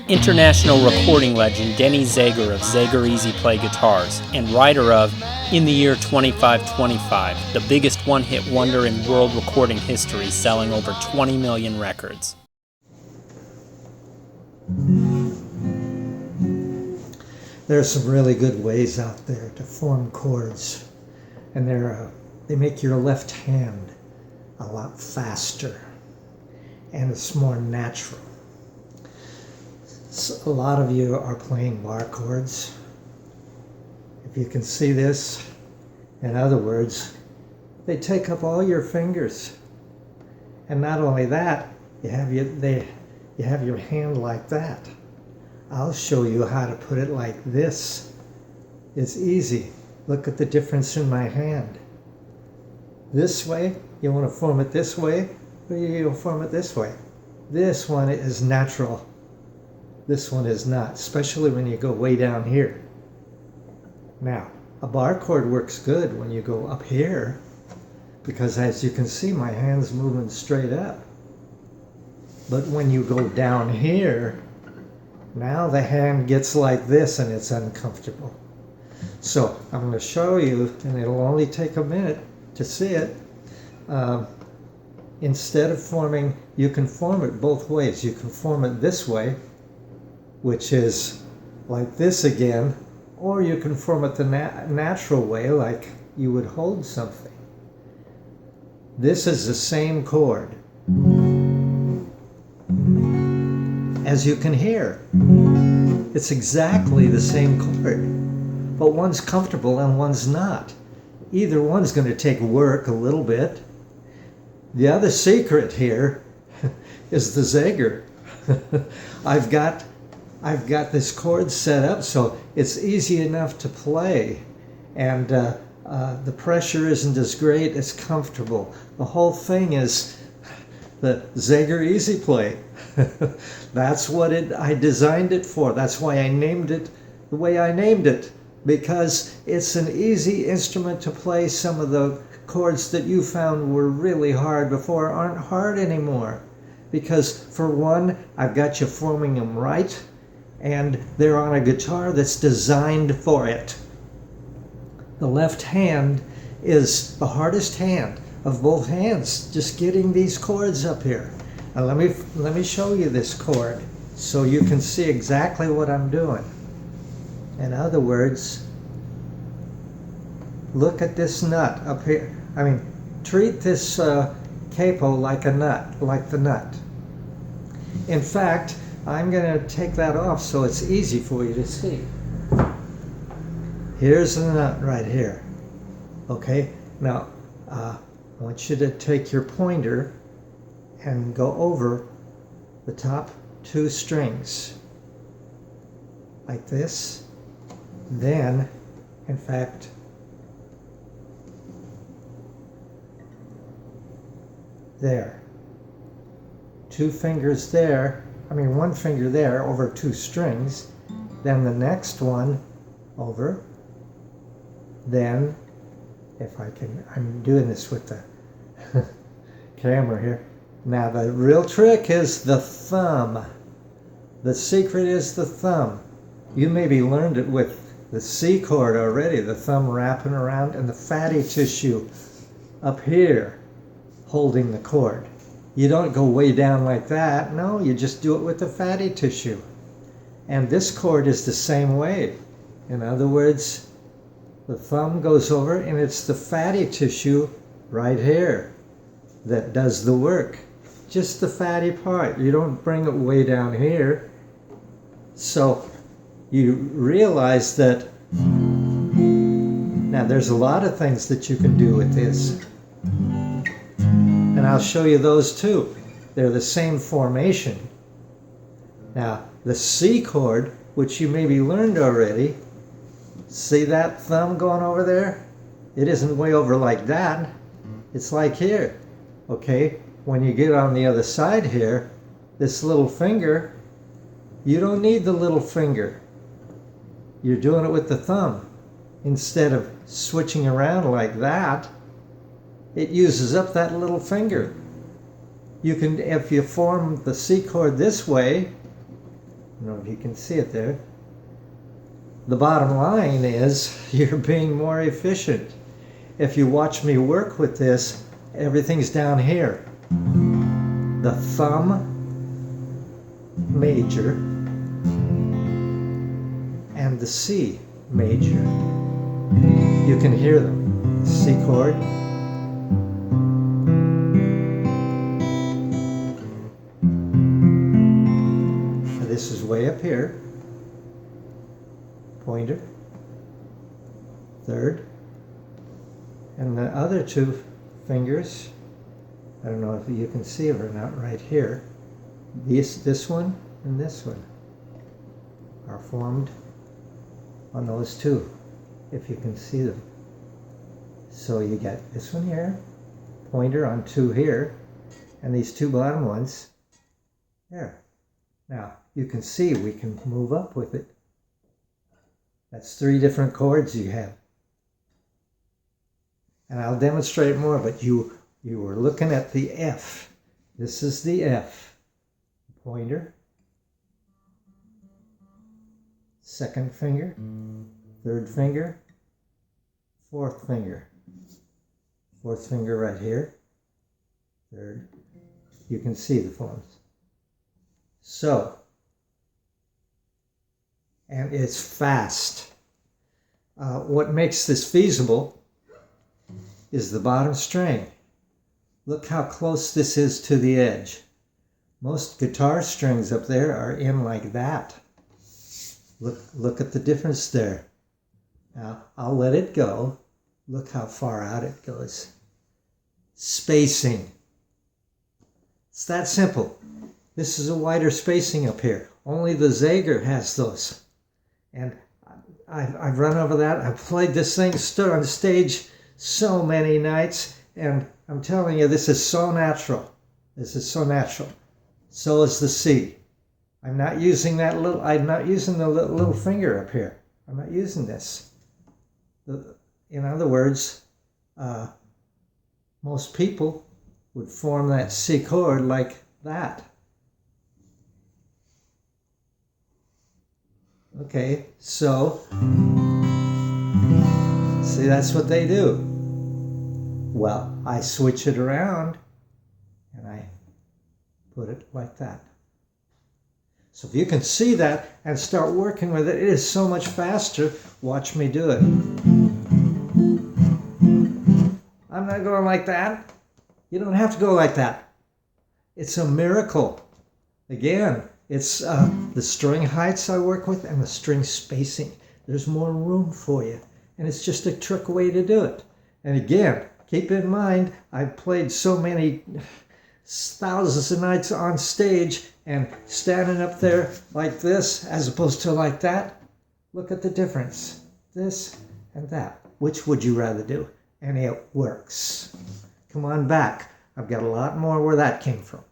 International recording legend Denny Zager of Zager Easy Play Guitars, and writer of In the Year 2525, the biggest one-hit wonder in world recording history, selling over 20 million records. There are some really good ways out there to form chords, and they make your left hand a lot faster, and it's more natural. So a lot of you are playing bar chords. If you can see this, in other words, they take up all your fingers. And not only that, you have your hand like that. I'll show you how to put it like this. It's easy. Look at the difference in my hand. This way, you want to form it this way, or you form it this way. This one is natural. This one is not, especially when you go way down here. Now, a bar chord works good when you go up here, because as you can see, my hand's moving straight up. But when you go down here, now the hand gets like this and it's uncomfortable. So I'm going to show you, and it'll only take a minute to see it. Instead of forming, you can form it both ways. You can form it this way, which is like this again, or you can form it the natural way, like you would hold something. This is the same chord. As you can hear, it's exactly the same chord, but one's comfortable and one's not. Either one's going to take work a little bit. The other secret here is the Zager. I've got this chord set up so it's easy enough to play, and the pressure isn't as great, it's comfortable. The whole thing is the Zager Easy Play. That's what I designed it for. That's why I named it the way I named it, because it's an easy instrument to play. Some of the chords that you found were really hard before aren't hard anymore, because for one, I've got you forming them right, and they're on a guitar that's designed for it. The left hand is the hardest hand of both hands, just getting these chords up here. Now let me show you this chord so you can see exactly what I'm doing. In other words, look at this nut up here. Treat this capo like a nut, like the nut. In fact, I'm going to take that off so it's easy for you to see. Here's the nut right here. Okay, now I want you to take your pointer and go over the top two strings like this. Then, in fact, there. Two fingers there. One finger there over two strings, then the next one over, then, if I can, I'm doing this with the camera here. Now the real trick is the thumb. The secret is the thumb. You maybe learned it with the C chord already, the thumb wrapping around and the fatty tissue up here holding the chord. You don't go way down like that. No, you just do it with the fatty tissue. And this chord is the same way. In other words, the thumb goes over and it's the fatty tissue right here that does the work. Just the fatty part. You don't bring it way down here. So you realize that now there's a lot of things that you can do with this. And I'll show you those too. They're the same formation. Now, the C chord, which you maybe learned already, see that thumb going over there? It isn't way over like that. It's like here. Okay, when you get on the other side here, this little finger, you don't need the little finger. You're doing it with the thumb. Instead of switching around like that, it uses up that little finger. You can, if you form the C chord this way, I don't know if you can see it there. The bottom line is you're being more efficient. If you watch me work with this, everything's down here. The thumb major and the C major. You can hear them. C chord. And this is way up here. Pointer. Third. And the other two fingers, I don't know if you can see it or not right here. This one and this one are formed on those two, if you can see them. So you get this one here, pointer on two here, and these two bottom ones there. Now you can see we can move up with it. That's 3 different chords you have. And I'll demonstrate more, but you were looking at the F. This is the F. Pointer. Second finger. Third finger. Fourth finger. Fourth finger right here. Third. You can see the forms. So, and it's fast. What makes this feasible is the bottom string. Look how close this is to the edge. Most guitar strings up there are in like that. Look at the difference there. Now, I'll let it go. Look how far out it goes. Spacing. It's that simple. This is a wider spacing up here. Only the Zager has those. And I've run over that. I've played this thing, stood on stage so many nights, and I'm telling you, this is so natural. This is so natural. So is the C. I'm not using that little, I'm not using the little finger up here. I'm not using this. In other words, most people would form that C chord like that. Okay, so, see, that's what they do. Well, I switch it around and I put it like that. So if you can see that and start working with it, it is so much faster. Watch me do it. I'm not going like that. You don't have to go like that. It's a miracle. Again, it's the string heights I work with and the string spacing. There's more room for you. And it's just a trick way to do it. And again, keep in mind, I've played so many thousands of nights on stage, and standing up there like this as opposed to like that, look at the difference. This and that. Which would you rather do? And it works. Come on back. I've got a lot more where that came from.